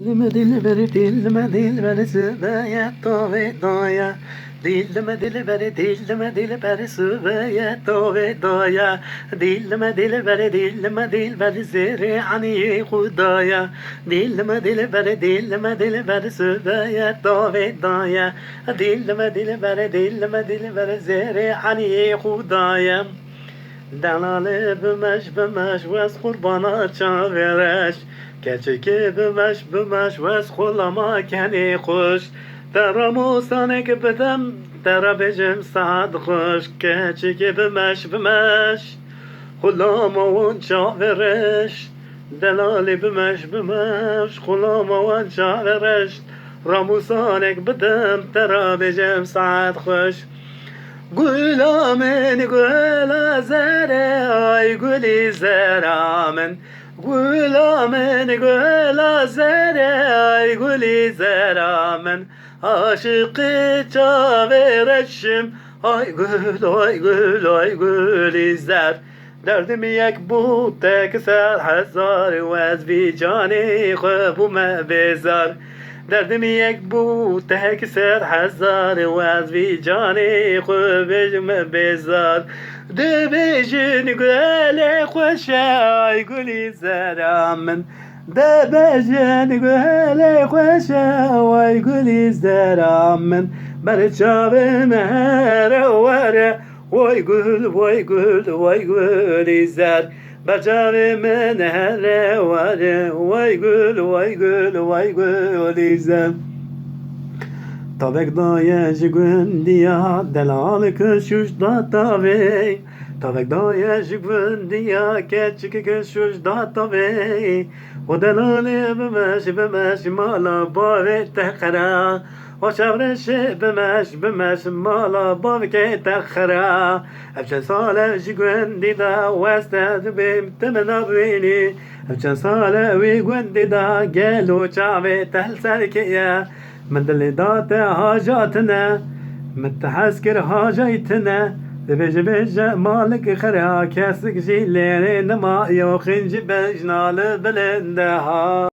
Dilime dilberi dilime dilberi sübeye tove doya. Dilime dilberi dilime dilberi sübeye tove doya. Dilime dilberi zeri ani hudaya. Dilime dilberi sübeye tove doya. Dilime dilberi zeri ani hudaya. Delali bümeş vez kurbana çavereş. Keçiki bümeş vez kulama keni kuş. Dera musanek bedem dera becim saat kuş. Keçiki bümeş kulama on çavereş. Delali bümeş kulama on çavereş. Ramusanek bedem dera becim saat kuş. Gulamen gula zere ay guli zeramen. Gulamen gula zere ay guli zeramen. Aşıkı çavereşim ay gul izler. Derdim yek bu tekser hazar vez cani bu me bezar. Derdim yek bu tekser hazar vez cani me bezar. Debejin güle khoşay guli zeramen. Debejin güle khoşay guli zeramen. Berçave mere vere vay gül izler. Berçave mere vere vay gül izler. Tavek daya jigün diya delal kışuş da tave. Tavek daya jigün diya keçik kışuş da tave. O delal bemeş mala bave tekra. O çevreş bemeş mala bave tekra. Efçen sale jigün dida wested bim temena bini. Efçen sale vi gwendida gelo çave tel serkiye. من دلدات حاجاتنا متحسكر حاجيتنا بيج مالك خرا كاسك جيلين ما يوخنج بجنال بلندها